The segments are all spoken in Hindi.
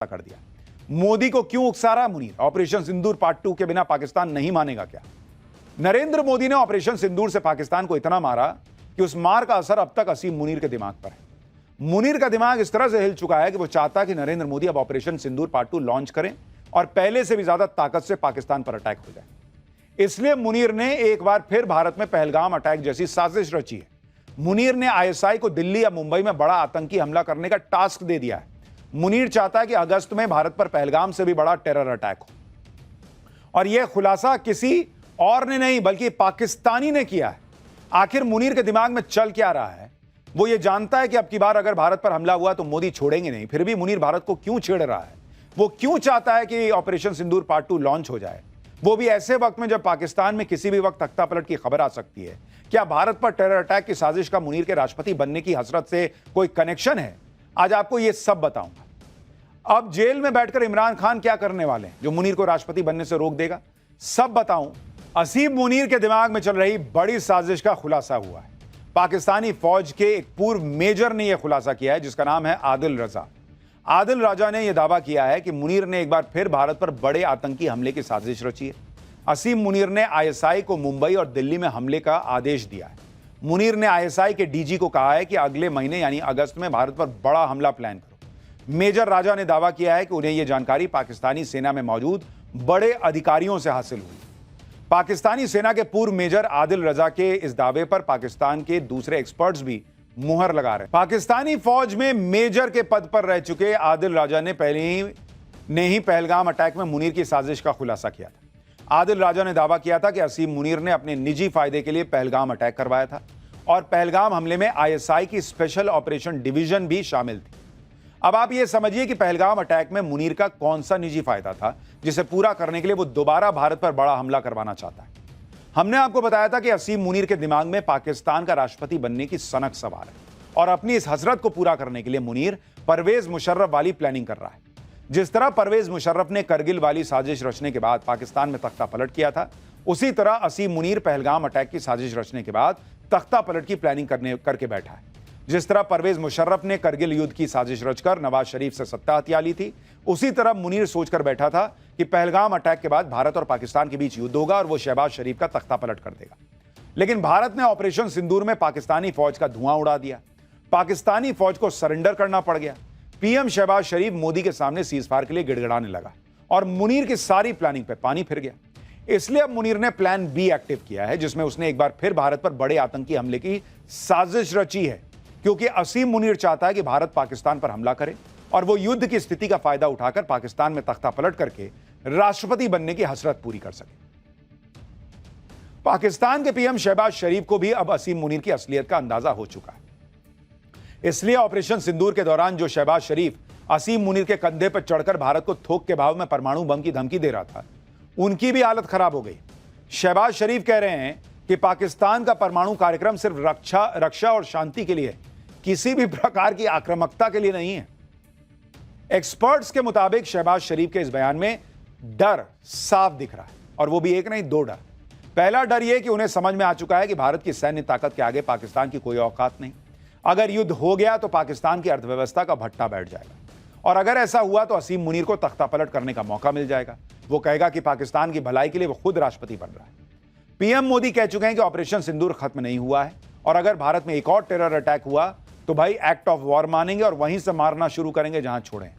कर दिया। मोदी को क्यों उकसा रहा मुनीर? ऑपरेशन सिंदूर पार्ट 2 के बिना पाकिस्तान नहीं मानेगा क्या? नरेंद्र मोदी ने ऑपरेशन सिंदूर से पाकिस्तान को इतना मारा कि उस मार का असर अब तक असीम मुनीर के दिमाग पर है। मुनीर का दिमाग इस तरह से हिल चुका है कि वो चाहता है कि नरेंद्र मोदी अब ऑपरेशन सिंदूर पार्ट 2 लॉन्च करें और पहले से भी ज्यादा ताकत से पाकिस्तान पर अटैक हो जाए। इसलिए मुनीर ने एक बार फिर भारत में पहलगाम अटैक जैसी साजिश रची है। मुनीर ने आईएसआई को दिल्ली या मुंबई में बड़ा आतंकी हमला करने का टास्क दे दिया है। मुनीर चाहता है कि अगस्त में भारत पर पहलगाम से भी बड़ा टेरर अटैक हो, और यह खुलासा किसी और ने नहीं बल्कि पाकिस्तानी ने किया है। आखिर मुनीर के दिमाग में चल क्या रहा है? वो ये जानता है कि अब की बार अगर भारत पर हमला हुआ तो मोदी छोड़ेंगे नहीं, फिर भी मुनीर भारत को क्यों छेड़ रहा है? वो क्यों चाहता है कि ऑपरेशन सिंदूर पार्ट 2 लॉन्च हो जाए, वो भी ऐसे वक्त में जब पाकिस्तान में किसी भी वक्त तख्ता पलट की खबर आ सकती है? क्या भारत पर टेरर अटैक की साजिश का मुनीर के राष्ट्रपति बनने की हसरत से कोई कनेक्शन है? आज आपको यह सब बताऊंगा। अब जेल में बैठकर इमरान खान क्या करने वाले हैं जो मुनीर को राष्ट्रपति बनने से रोक देगा, सब बताऊं। असीम मुनीर के दिमाग में चल रही बड़ी साजिश का खुलासा हुआ है। पाकिस्तानी फौज के एक पूर्व मेजर ने यह खुलासा किया है जिसका नाम है आदिल रजा। आदिल राजा ने यह दावा किया है कि मुनीर ने एक बार फिर भारत पर बड़े आतंकी हमले की साजिश रची है। असीम मुनीर ने आईएसआई को मुंबई और दिल्ली में हमले का आदेश दिया है। मुनीर ने आईएसआई के डीजी को कहा है कि अगले महीने यानी अगस्त में भारत पर बड़ा हमला प्लान करो। मेजर राजा ने दावा किया है कि उन्हें यह जानकारी पाकिस्तानी सेना में मौजूद बड़े अधिकारियों से हासिल हुई। पाकिस्तानी सेना के पूर्व मेजर आदिल रजा के इस दावे पर पाकिस्तान के दूसरे एक्सपर्ट्स भी मुहर लगा रहे हैं। पाकिस्तानी फौज में मेजर के पद पर रह चुके आदिल राजा ने पहले ही पहलगाम अटैक में मुनीर की साजिश का खुलासा किया था। आदिल राजा ने दावा किया था कि असीम मुनीर ने अपने निजी फायदे के लिए पहलगाम अटैक करवाया था और पहलगाम हमले में आईएसआई की स्पेशल ऑपरेशन डिवीजन भी शामिल थी। अब आप ये समझिए कि पहलगाम अटैक में मुनीर का कौन सा निजी फायदा था जिसे पूरा करने के लिए वो दोबारा भारत पर बड़ा हमला करवाना चाहता है। हमने आपको बताया था कि असीम मुनीर के दिमाग में पाकिस्तान का राष्ट्रपति बनने की सनक सवार है और अपनी इस हसरत को पूरा करने के लिए मुनीर परवेज मुशर्रफ वाली प्लानिंग कर रहा है। जिस तरह परवेज मुशर्रफ ने करगिल वाली साजिश रचने के बाद पाकिस्तान में तख्ता पलट किया था, उसी तरह असीम मुनीर पहलगाम अटैक की साजिश रचने के बाद तख्ता पलट की प्लानिंग करके बैठा है। जिस तरह परवेज मुशर्रफ ने करगिल युद्ध की साजिश रचकर नवाज शरीफ से सत्ता हथिया ली थी, उसी तरह मुनीर सोचकर बैठा था कि पहलगाम अटैक के बाद भारत और पाकिस्तान के बीच युद्ध होगा और वो शहबाज शरीफ का तख्ता पलट कर देगा। लेकिन भारत ने ऑपरेशन सिंदूर में पाकिस्तानी फौज का धुआं उड़ा दिया। पाकिस्तानी फौज को सरेंडर करना पड़ गया। पीएम शहबाज शरीफ मोदी के सामने सीजफायर के लिए गिड़गिड़ाने लगा और मुनीर की सारी प्लानिंग पर पानी फिर गया। इसलिए अब मुनीर ने प्लान बी एक्टिव किया है जिसमें उसने एक बार फिर भारत पर बड़े आतंकी हमले की साजिश रची है, क्योंकि असीम मुनीर चाहता है कि भारत पाकिस्तान पर हमला करे और वो युद्ध की स्थिति का फायदा उठाकर पाकिस्तान में तख्ता पलट करके राष्ट्रपति बनने की हसरत पूरी कर सके। पाकिस्तान के पीएम शहबाज शरीफ को भी अब असीम मुनीर की असलियत का अंदाजा हो चुका है। इसलिए ऑपरेशन सिंदूर के दौरान जो शहबाज शरीफ असीम मुनीर के कंधे पर चढ़कर भारत को थोक के भाव में परमाणु बम की धमकी दे रहा था, उनकी भी हालत खराब हो गई। शहबाज शरीफ कह रहे हैं कि पाकिस्तान का परमाणु कार्यक्रम सिर्फ रक्षा और शांति के लिए है, किसी भी प्रकार की आक्रामकता के लिए नहीं है। एक्सपर्ट्स के मुताबिक शहबाज शरीफ के इस बयान में डर साफ दिख रहा है, और वो भी एक नहीं दो डर। पहला डर यह कि उन्हें समझ में आ चुका है कि भारत की सैन्य ताकत के आगे पाकिस्तान की कोई औकात नहीं। अगर युद्ध हो गया तो पाकिस्तान की अर्थव्यवस्था का भट्टा बैठ जाएगा, और अगर ऐसा हुआ तो असीम मुनीर को तख्ता पलट करने का मौका मिल जाएगा। वो कहेगा कि पाकिस्तान की भलाई के लिए वो खुद राष्ट्रपति बन रहा है। पीएम मोदी कह चुके हैं कि ऑपरेशन सिंदूर खत्म नहीं हुआ है, और अगर भारत में एक और टेरर अटैक हुआ तो भाई एक्ट ऑफ वॉर मानेंगे और वहीं से मारना शुरू करेंगे जहां छोड़ें।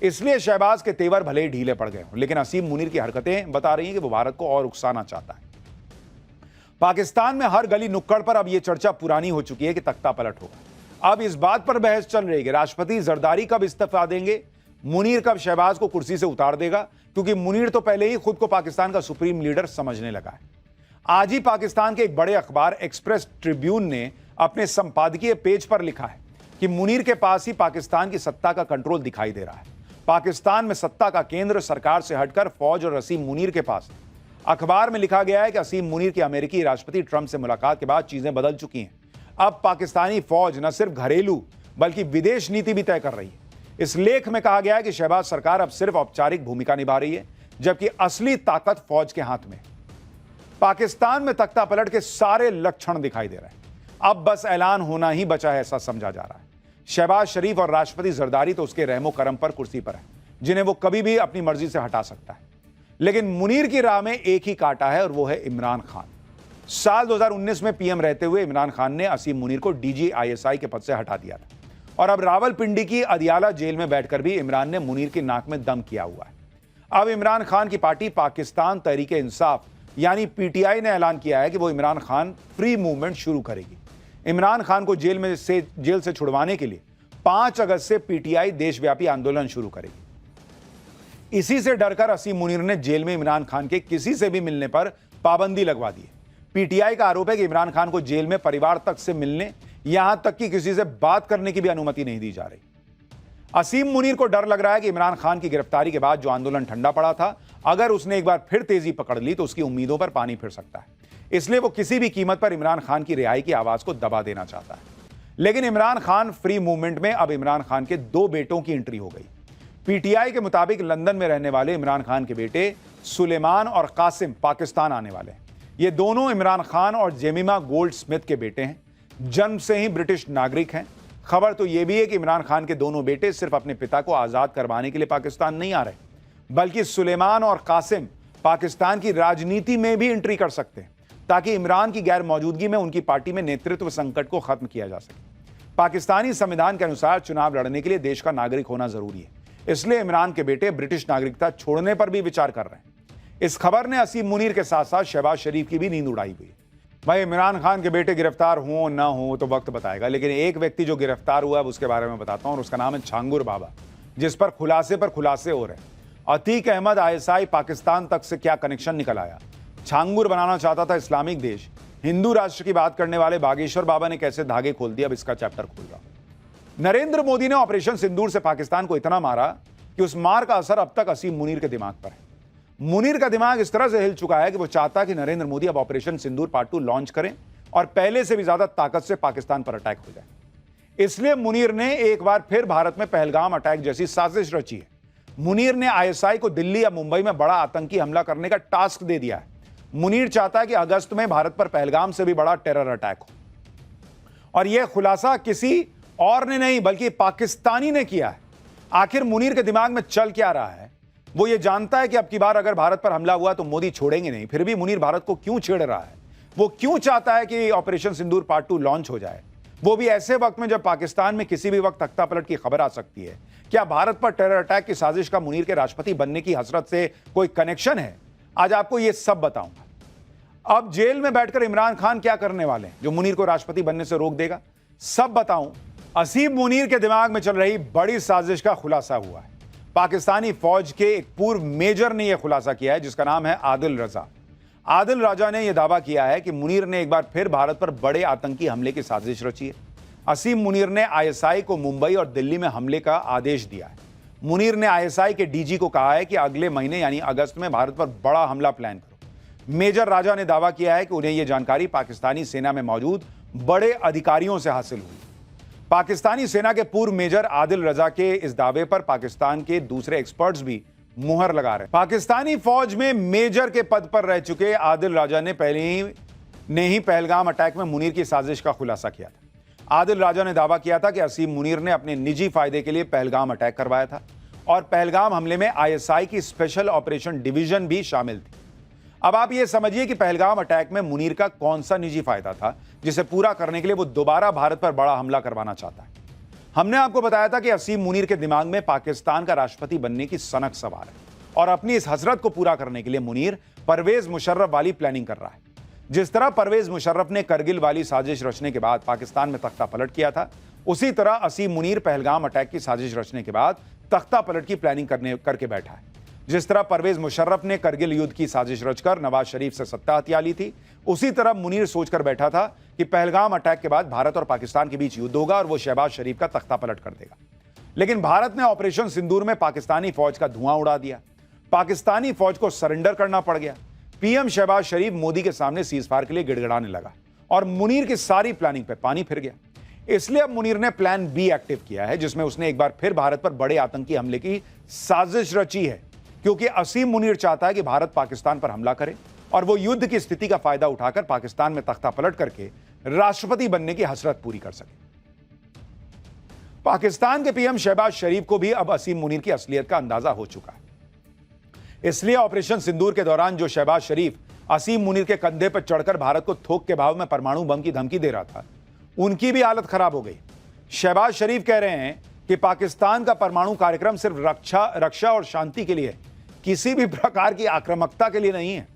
इसलिए शहबाज के तेवर भले ही ढीले पड़ गए हों, लेकिन असीम मुनीर की हरकतें बता रही हैं कि वो भारत को और उकसाना चाहता है। पाकिस्तान में हर गली नुक्कड़ पर अब यह चर्चा पुरानी हो चुकी है कि तख्ता पलट होगा। अब इस बात पर बहस चल रही है कि राष्ट्रपति जरदारी कब इस्तीफा देंगे, मुनीर कब शहबाज को कुर्सी से उतार देगा, क्योंकि मुनीर तो पहले ही खुद को पाकिस्तान का सुप्रीम लीडर समझने लगा है। आज ही पाकिस्तान के एक बड़े अखबार एक्सप्रेस ट्रिब्यून ने अपने संपादकीय पेज पर लिखा है कि मुनीर के पास ही पाकिस्तान की सत्ता का कंट्रोल दिखाई दे रहा है। पाकिस्तान में सत्ता का केंद्र सरकार से हटकर फौज और असीम मुनीर के पास है। अखबार में लिखा गया है कि असीम मुनीर की अमेरिकी राष्ट्रपति ट्रंप से मुलाकात के बाद चीजें बदल चुकी हैं। अब पाकिस्तानी फौज न सिर्फ घरेलू बल्कि विदेश नीति भी तय कर रही है। इस लेख में कहा गया है कि शहबाज सरकार अब सिर्फ औपचारिक भूमिका निभा रही है, जबकि असली ताकत फौज के हाथ में है। पाकिस्तान में तख्ता पलट के सारे लक्षण दिखाई दे रहे हैं। अब बस ऐलान होना ही बचा है, ऐसा समझा जा रहा है। शहबाज शरीफ और राष्ट्रपति जरदारी तो उसके रहमो करम पर कुर्सी पर है। जिन्हें वो कभी भी अपनी मर्जी से हटा सकता है। लेकिन मुनीर की राह में एक ही कांटा है और वो है इमरान खान। साल 2019 में पीएम रहते हुए इमरान खान ने असीम मुनीर को डीजी आईएसआई के पद से हटा दिया था और अब रावलपिंडी की अदियाला जेल में बैठकर भी इमरान ने मुनीर की नाक में दम किया हुआ है। अब इमरान खान की पार्टी पाकिस्तान तहरीक-ए-इंसाफ यानी पीटीआई ने ऐलान किया है कि वो इमरान खान फ्री मूवमेंट शुरू करेगी। इमरान खान को जेल से छुड़वाने के लिए 5 अगस्त से पीटीआई देशव्यापी आंदोलन शुरू करेगी। इसी से डरकर असीम मुनीर ने जेल में इमरान खान के किसी से भी मिलने पर पाबंदी लगवा दी है। पीटीआई का आरोप है कि इमरान खान को जेल में परिवार तक से मिलने, यहां तक कि किसी से बात करने की भी अनुमति नहीं दी जा रही। असीम मुनीर को डर लग रहा है कि इमरान खान की गिरफ्तारी के बाद जो आंदोलन ठंडा पड़ा था, अगर उसने एक बार फिर तेजी पकड़ ली तो उसकी उम्मीदों पर पानी फिर सकता है। इसलिए वो किसी भी कीमत पर इमरान खान की रिहाई की आवाज को दबा देना चाहता है। लेकिन इमरान खान फ्री मूवमेंट में अब इमरान खान के 2 बेटों की एंट्री हो गई। पीटीआई के मुताबिक लंदन में रहने वाले इमरान खान के बेटे सुलेमान और कासिम पाकिस्तान आने वाले हैं। ये दोनों इमरान खान और जेमिमा गोल्ड स्मिथ के बेटे हैं, जन्म से ही ब्रिटिश नागरिक हैं। खबर तो यह भी है कि इमरान खान के दोनों बेटे सिर्फ अपने पिता को आजाद करवाने के लिए पाकिस्तान नहीं आ रहे, बल्कि सुलेमान और कासिम पाकिस्तान की राजनीति में भी एंट्री कर सकते हैं ताकि इमरान की गैर मौजूदगी में उनकी पार्टी में नेतृत्व संकट को खत्म किया जा सके। पाकिस्तानी संविधान के अनुसार चुनाव लड़ने के लिए देश का नागरिक होना जरूरी है, इसलिए इमरान के बेटे ब्रिटिश नागरिकता छोड़ने पर भी विचार कर रहे हैं। इस खबर ने असीम मुनीर के साथ साथ शहबाज शरीफ की भी नींद उड़ाई हुई है। भाई, इमरान खान के बेटे गिरफ्तार हों ना हो तो वक्त बताएगा, लेकिन एक व्यक्ति जो गिरफ्तार हुआ है उसके बारे में बताता हूं और उसका नाम है छांगुर बाबा, जिस पर खुलासे हो रहे हैं। अतीक अहमद आईएसआई पाकिस्तान तक से क्या कनेक्शन निकल आया। छांगुर बनाना चाहता था इस्लामिक देश। हिंदू राष्ट्र की बात करने वाले बागेश्वर बाबा ने कैसे धागे खोल दिया, अब इसका चैप्टर खोल रहा। नरेंद्र मोदी ने ऑपरेशन सिंदूर से पाकिस्तान को इतना मारा कि उस मार का असर अब तक असीम मुनीर के दिमाग पर है। मुनीर का दिमाग इस तरह से हिल चुका है कि वो चाहता है कि नरेंद्र मोदी अब ऑपरेशन सिंदूर पार्ट 2 लॉन्च करें और पहले से भी ज्यादा ताकत से पाकिस्तान पर अटैक हो जाए। इसलिए मुनीर ने एक बार फिर भारत में पहलगाम अटैक जैसी साजिश रची है। मुनीर ने आईएसआई को दिल्ली या मुंबई में बड़ा आतंकी हमला करने का टास्क दे दिया है। मुनीर चाहता है कि अगस्त में भारत पर पहलगाम से भी बड़ा टेरर अटैक हो, और यह खुलासा किसी और ने नहीं बल्कि पाकिस्तानी ने किया है। आखिर मुनीर के दिमाग में चल क्या रहा है? वो ये जानता है कि अब की बार अगर भारत पर हमला हुआ तो मोदी छोड़ेंगे नहीं, फिर भी मुनीर भारत को क्यों छेड़ रहा है? वो क्यों चाहता है कि ऑपरेशन सिंदूर पार्ट 2 लॉन्च हो जाए, वो भी ऐसे वक्त में जब पाकिस्तान में किसी भी वक्त तख्ता पलट की खबर आ सकती है? क्या भारत पर टेरर अटैक की साजिश का मुनीर के राष्ट्रपति बनने की हसरत से कोई कनेक्शन है? आज आपको यह सब बताऊंगा। अब जेल में बैठकर इमरान खान क्या करने वाले हैं जो मुनीर को राष्ट्रपति बनने से रोक देगा, सब बताऊं। असीम मुनीर के दिमाग में चल रही बड़ी साजिश का खुलासा हुआ है। पाकिस्तानी फौज के एक पूर्व मेजर ने यह खुलासा किया है जिसका नाम है आदिल रजा। आदिल राजा ने यह दावा किया है कि मुनीर ने एक बार फिर भारत पर बड़े आतंकी हमले की साजिश रची है। असीम मुनीर ने आईएसआई को मुंबई और दिल्ली में हमले का आदेश दिया है। मुनीर ने आईएसआई के डीजी को कहा है कि अगले महीने यानी अगस्त में भारत पर बड़ा हमला प्लान करो। मेजर राजा ने दावा किया है कि उन्हें यह जानकारी पाकिस्तानी सेना में मौजूद बड़े अधिकारियों से हासिल हुई। पाकिस्तानी सेना के पूर्व मेजर आदिल रजा के इस दावे पर पाकिस्तान के दूसरे एक्सपर्ट्स भी मुहर लगा रहे हैं। पाकिस्तानी फौज में मेजर के पद पर रह चुके आदिल राजा ने पहले ही पहलगाम अटैक में मुनीर की साजिश का खुलासा किया था। आदिल राजा ने दावा किया था कि असीम मुनीर ने अपने निजी फायदे के लिए पहलगाम अटैक करवाया था और पहलगाम हमले में आईएसआई की स्पेशल ऑपरेशन डिवीजन भी शामिल थी। अब आप ये समझिए कि पहलगाम अटैक में मुनीर का कौन सा निजी फायदा था जिसे पूरा करने के लिए वो दोबारा भारत पर बड़ा हमला करवाना चाहता है। हमने आपको बताया था कि असीम मुनीर के दिमाग में पाकिस्तान का राष्ट्रपति बनने की सनक सवार है और अपनी इस हसरत को पूरा करने के लिए मुनीर परवेज मुशर्रफ वाली प्लानिंग कर रहा है। जिस तरह परवेज मुशर्रफ ने करगिल वाली साजिश रचने के बाद पाकिस्तान में तख्ता पलट किया था, उसी तरह असीम मुनीर पहलगाम अटैक की साजिश रचने के बाद तख्ता पलट की प्लानिंग करके बैठा है। जिस तरह परवेज मुशर्रफ ने करगिल युद्ध की साजिश रचकर नवाज शरीफ से सत्ता हथिया ली थी, उसी तरह मुनीर सोचकर बैठा था कि पहलगाम अटैक के बाद भारत और पाकिस्तान के बीच युद्ध होगा और वो शहबाज शरीफ का तख्ता पलट कर देगा। लेकिन भारत ने ऑपरेशन सिंदूर में पाकिस्तानी फौज का धुआं उड़ा दिया। पाकिस्तानी फौज को सरेंडर करना पड़ गया। पीएम शहबाज शरीफ मोदी के सामने सीजफायर के लिए गिड़गिड़ाने लगा और मुनीर की सारी प्लानिंग पर पानी फिर गया। इसलिए अब मुनीर ने प्लान बी एक्टिव किया है जिसमें उसने एक बार फिर भारत पर बड़े आतंकी हमले की साजिश रची है, क्योंकि असीम मुनीर चाहता है कि भारत पाकिस्तान पर हमला करे और वो युद्ध की स्थिति का फायदा उठाकर पाकिस्तान में तख्ता पलट करके राष्ट्रपति बनने की हसरत पूरी कर सके। पाकिस्तान के पीएम शहबाज शरीफ को भी अब असीम मुनीर की असलियत का अंदाजा हो चुका है। इसलिए ऑपरेशन सिंदूर के दौरान जो शहबाज शरीफ असीम मुनीर के कंधे पर चढ़कर भारत को थोक के भाव में परमाणु बम की धमकी दे रहा था, उनकी भी हालत खराब हो गई। शहबाज शरीफ कह रहे हैं कि पाकिस्तान का परमाणु कार्यक्रम सिर्फ रक्षा और शांति के लिए, किसी भी प्रकार की आक्रामकता के लिए नहीं है।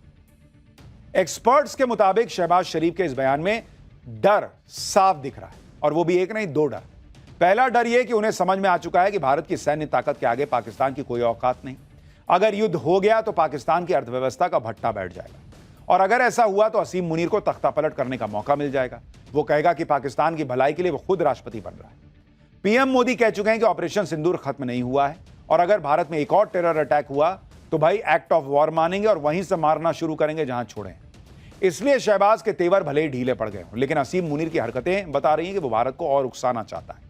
एक्सपर्ट्स के मुताबिक शहबाज शरीफ के इस बयान में डर साफ दिख रहा है, और वो भी एक नहीं, दो डर। पहला डर यह कि उन्हें समझ में आ चुका है कि भारत की सैन्य ताकत के आगे पाकिस्तान की कोई औकात नहीं। अगर युद्ध हो गया तो पाकिस्तान की अर्थव्यवस्था का भट्टा बैठ जाएगा, और अगर ऐसा हुआ तो असीम मुनीर को तख्ता पलट करने का मौका मिल जाएगा। वो कहेगा कि पाकिस्तान की भलाई के लिए वो खुद राष्ट्रपति बन रहा है। पीएम मोदी कह चुके हैं कि ऑपरेशन सिंदूर खत्म नहीं हुआ है, और अगर भारत में एक और टेरर अटैक हुआ तो भाई एक्ट ऑफ वॉर मानेंगे और वहीं से मारना शुरू करेंगे जहां छोड़े। इसलिए शहबाज के तेवर भले ही ढीले पड़ गए हों, लेकिन असीम मुनीर की हरकतें बता रही हैं कि वो भारत को और उकसाना चाहता है।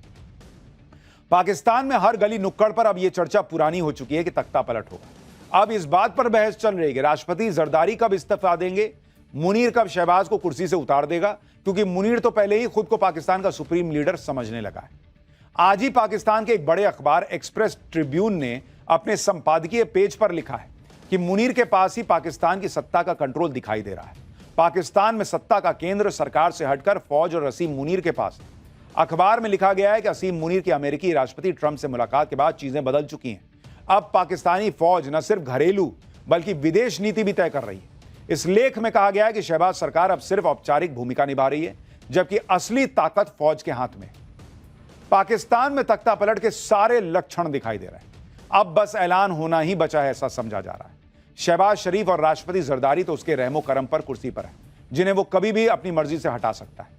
पाकिस्तान में हर गली नुक्कड़ पर अब यह चर्चा पुरानी हो चुकी है कि तख्ता पलट होगा। अब इस बात पर बहस चल रही है कि राष्ट्रपति जरदारी कब इस्तीफा देंगे, मुनीर कब शहबाज को कुर्सी से उतार देगा, क्योंकि मुनीर तो पहले ही खुद को पाकिस्तान का सुप्रीम लीडर समझने लगा है। आज ही पाकिस्तान के एक बड़े अखबार एक्सप्रेस ट्रिब्यून ने अपने संपादकीय पेज पर लिखा है कि मुनीर के पास ही पाकिस्तान की सत्ता का कंट्रोल दिखाई दे रहा है। पाकिस्तान में सत्ता का केंद्र सरकार से हटकर फौज और असीम मुनीर के पास है। अखबार में लिखा गया है कि असीम मुनीर की अमेरिकी राष्ट्रपति ट्रंप से मुलाकात के बाद चीजें बदल चुकी हैं। अब पाकिस्तानी फौज न सिर्फ घरेलू बल्कि विदेश नीति भी तय कर रही है। इस लेख में कहा गया है कि शहबाज सरकार अब सिर्फ औपचारिक भूमिका निभा रही है, जबकि असली ताकत फौज के हाथ में। पाकिस्तान में तख्ता पलट के सारे लक्षण दिखाई दे रहे हैं। अब बस ऐलान होना ही बचा है, ऐसा समझा जा रहा है। शहबाज शरीफ और राष्ट्रपति जरदारी तो उसके रहमो करम पर कुर्सी पर है, जिन्हें वो कभी भी अपनी मर्जी से हटा सकता है।